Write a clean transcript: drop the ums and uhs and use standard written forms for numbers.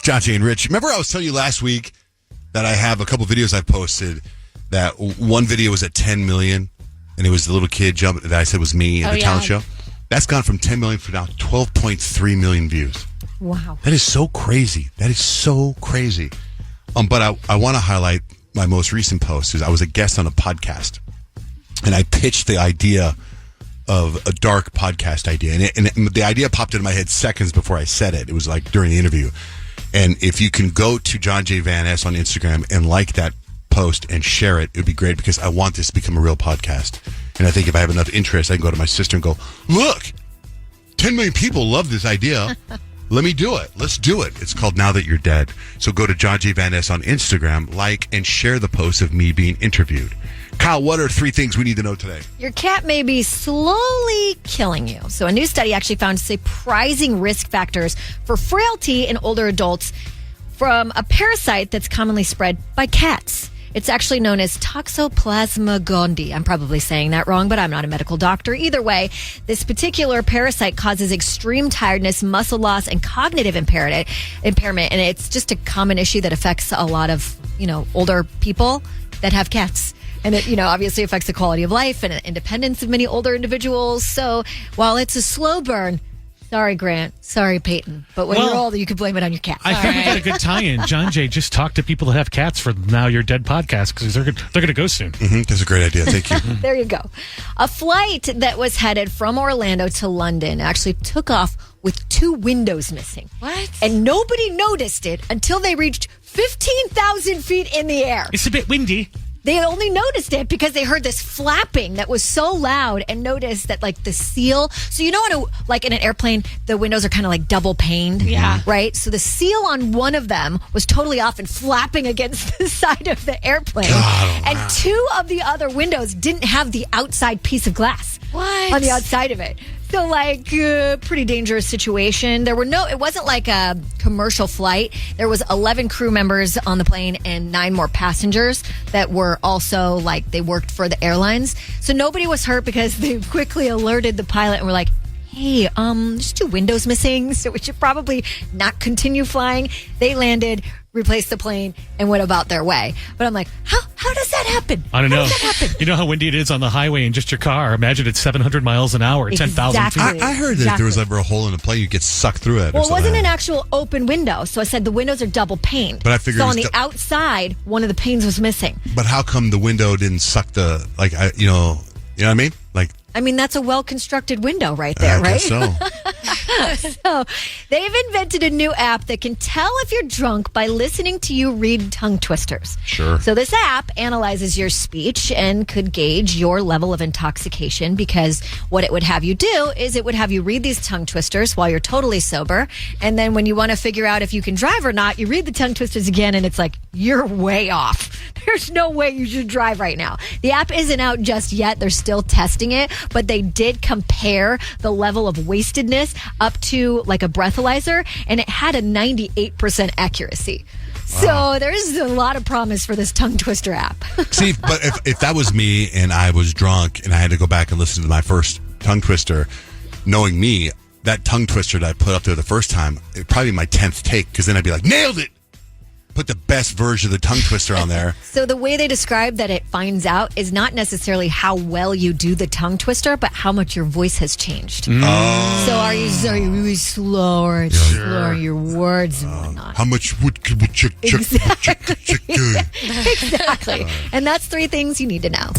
John Jay and Rich. Remember I was telling you last week that I have a couple videos I posted that one video was at 10 million and it was the little kid jumping that I said was me at the talent show. That's gone from 10 million for now 12.3 million views. Wow. That is so crazy. That is so crazy. But I want to highlight my most recent post. Is I was a guest on a podcast and I pitched the idea of a dark podcast idea. And the idea popped into my head seconds before I said it. It was like during the interview. And if you can go to John J. Van Ness on Instagram and like that post and share it, it would be great because I want this to become a real podcast. And I think if I have enough interest, I can go to my sister and go, look, 10 million people love this idea. Let me do it. Let's do it. It's called Now That You're Dead. So go to John J. Van Ness on Instagram, like, and share the post of me being interviewed. Kyle, what are 3 things we need to know today? Your cat may be slowly killing you. So a new study actually found surprising risk factors for frailty in older adults from a parasite that's commonly spread by cats. It's actually known as Toxoplasma gondii. I'm probably saying that wrong, but I'm not a medical doctor. Either way, this particular parasite causes extreme tiredness, muscle loss, and cognitive impairment. And it's just a common issue that affects a lot of, older people that have cats. And it, obviously affects the quality of life and independence of many older individuals. So while it's a slow burn, sorry, Grant. Sorry, Peyton. But when you're older, you can blame it on your cat. I think we got a good tie-in. John Jay, just talk to people that have cats for Now You're Dead podcast because they're going to go soon. Mm-hmm. That's a great idea. Thank you. There you go. A flight that was headed from Orlando to London actually took off with 2 windows missing. What? And nobody noticed it until they reached 15,000 feet in the air. It's a bit windy. They only noticed it because they heard this flapping that was so loud and noticed that the seal. So in an airplane, the windows are kind of like double paned. Yeah. Right? So the seal on one of them was totally off and flapping against the side of the airplane. And 2 of the other windows didn't have the outside piece of glass. What? On the outside of it. So, pretty dangerous situation. It wasn't like a commercial flight. There was 11 crew members on the plane and 9 more passengers that were also, they worked for the airlines. So nobody was hurt because they quickly alerted the pilot and were like, hey, there's 2 windows missing, so we should probably not continue flying. They landed, replaced the plane, and went about their way. But I'm like, how does that happen? I don't know. How does that happen? You know how windy it is on the highway in just your car? Imagine it's 700 miles an hour, 10,000 feet. I heard that if there was ever a hole in the plane, you get sucked through it. Well, it wasn't an actual open window, so I said the windows are double paned. But I figured so on the outside, one of the panes was missing. But how come the window didn't suck the you know what I mean? That's a well-constructed window right there, right? I guess so. So they've invented a new app that can tell if you're drunk by listening to you read tongue twisters. Sure. So this app analyzes your speech and could gauge your level of intoxication because what it would have you do is it would have you read these tongue twisters while you're totally sober. And then when you want to figure out if you can drive or not, you read the tongue twisters again and it's like, you're way off. There's no way you should drive right now. The app isn't out just yet. They're still testing it, but they did compare the level of wastedness up to a breathalyzer, and it had a 98% accuracy. Wow. So there's a lot of promise for this tongue twister app. See, but if that was me and I was drunk and I had to go back and listen to my first tongue twister, knowing me, that tongue twister that I put up there the first time, it'd probably be my 10th take because then I'd be like, nailed it! Put the best version of the tongue twister on there. So the way they describe that it finds out is not necessarily how well you do the tongue twister, but how much your voice has changed. Oh. So are you really slow or slower your words and whatnot? How much would you Exactly. And that's 3 things you need to know.